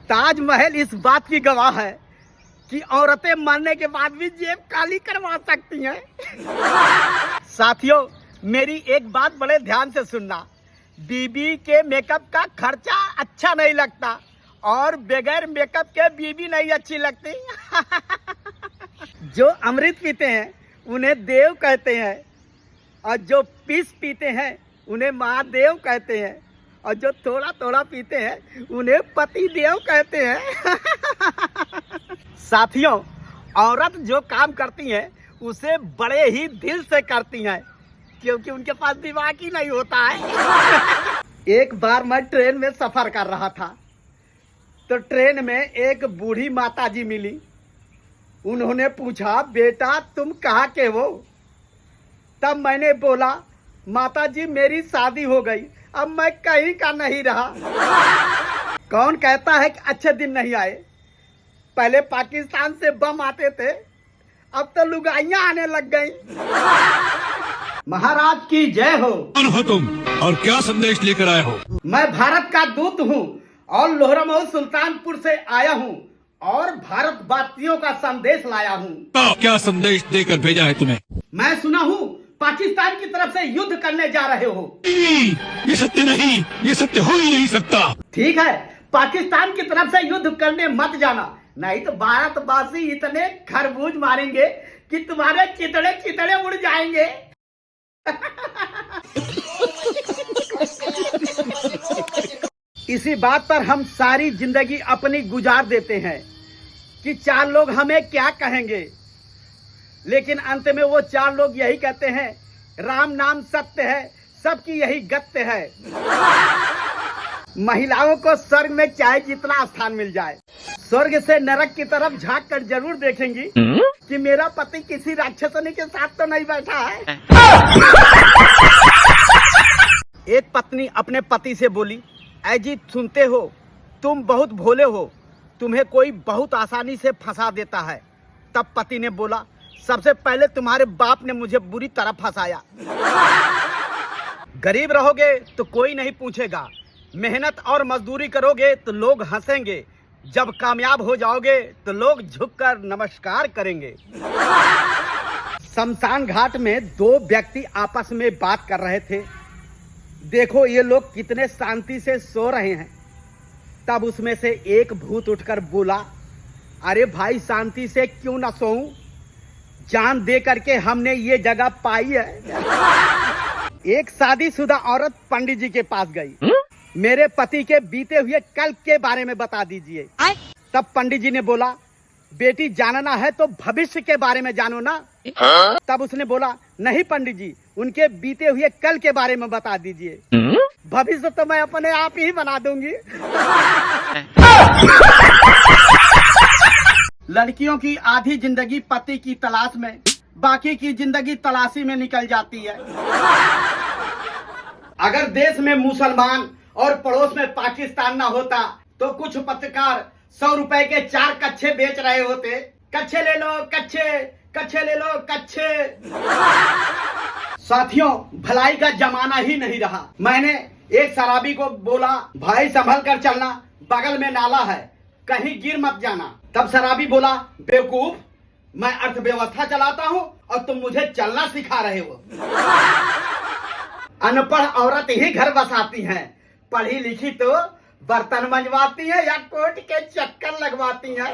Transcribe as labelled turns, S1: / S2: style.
S1: ताजमहल इस बात की गवाह है कि औरतें मरने के बाद भी जेब खाली करवा सकती हैं। साथियों, मेरी एक बात बड़े ध्यान से सुनना। बीबी के मेकअप का खर्चा अच्छा नहीं लगता और बगैर मेकअप के बीबी नहीं अच्छी लगती। जो अमृत पीते हैं उन्हें देव कहते हैं और जो पीस पीते हैं उन्हें महादेव कहते हैं और जो थोड़ा थोड़ा पीते हैं उन्हें पति देव कहते हैं। साथियों, औरत जो काम करती हैं उसे बड़े ही दिल से करती हैं क्योंकि उनके पास दिमाग ही नहीं होता है। एक बार मैं ट्रेन में सफर कर रहा था तो ट्रेन में एक बूढ़ी माताजी मिली। उन्होंने पूछा, बेटा तुम कहाँ के हो? तब मैंने बोला, माताजी मेरी शादी हो गई, अब मैं कहीं का नहीं रहा। कौन कहता है कि अच्छे दिन नहीं आए? पहले पाकिस्तान से बम आते थे, अब तो लुगाइयां आने लग गई। महाराज की जय हो।
S2: कौन हो तुम और क्या संदेश लेकर आए हो?
S1: मैं भारत का दूत हूँ और लोहरमऊ सुल्तानपुर से आया हूँ और भारतवासियों का संदेश लाया हूँ।
S2: क्या संदेश देकर भेजा है तुम्हें?
S1: मैं सुना हूँ पाकिस्तान की तरफ से युद्ध करने जा रहे हो।
S2: ये सत्य नहीं, ये सत्य हो ही नहीं सकता।
S1: ठीक है, पाकिस्तान की तरफ से युद्ध करने मत जाना, नहीं तो भारतवासी इतने खरबूज मारेंगे कि तुम्हारे चितड़े चितड़े उड़ जाएंगे। इसी बात पर हम सारी जिंदगी अपनी गुजार देते हैं कि चार लोग हमें क्या कहेंगे, लेकिन अंत में वो चार लोग यही कहते हैं, राम नाम सत्य है, सबकी यही गत्य है। महिलाओं को स्वर्ग में चाहे जितना स्थान मिल जाए, स्वर्ग से नरक की तरफ झांक कर जरूर देखेंगी कि मेरा पति किसी राक्षसनी के साथ तो नहीं बैठा है। एक पत्नी अपने पति से बोली, ऐजी सुनते हो, तुम बहुत भोले हो, तुम्हें कोई बहुत आसानी से फंसा देता है। तब पति ने बोला, सबसे पहले तुम्हारे बाप ने मुझे बुरी तरह फंसाया। गरीब रहोगे तो कोई नहीं पूछेगा, मेहनत और मजदूरी करोगे तो लोग हंसेंगे, जब कामयाब हो जाओगे तो लोग झुककर नमस्कार करेंगे। शमशान घाट में दो व्यक्ति आपस में बात कर रहे थे। देखो ये लोग कितने शांति से सो रहे हैं। तब उसमें से एक भूत उठकर बोला, अरे भाई शांति से क्यों न सोऊं? जान दे करके हमने ये जगह पाई है। एक शादीशुदा औरत पंडित जी के पास गई। मेरे पति के बीते हुए कल के बारे में बता दीजिए। तब पंडित जी ने बोला, बेटी जानना है तो भविष्य के बारे में जानो ना। तब उसने बोला, नहीं पंडित जी, उनके बीते हुए कल के बारे में बता दीजिए। भविष्य तो मैं अपने आप ही बना दूंगी। लड़कियों की आधी जिंदगी पति की तलाश में, बाकी की जिंदगी तलाशी में निकल जाती है। अगर देश में मुसलमान और पड़ोस में पाकिस्तान ना होता तो कुछ पत्रकार 100 रुपए के 4 कच्छे बेच रहे होते। कच्छे ले लो कच्छे, कच्छे ले लो कच्छे। साथियों, भलाई का जमाना ही नहीं रहा। मैंने एक शराबी को बोला, भाई संभल कर चलना, बगल में नाला है, कहीं गिर मत जाना। तब शराबी बोला, बेवकूफ, मैं अर्थव्यवस्था चलाता हूँ और तुम मुझे चलना सिखा रहे हो। अनपढ़ औरत ही घर बसाती हैं, पढ़ी लिखी तो बर्तन मंजवाती है या कोर्ट के चक्कर लगवाती है।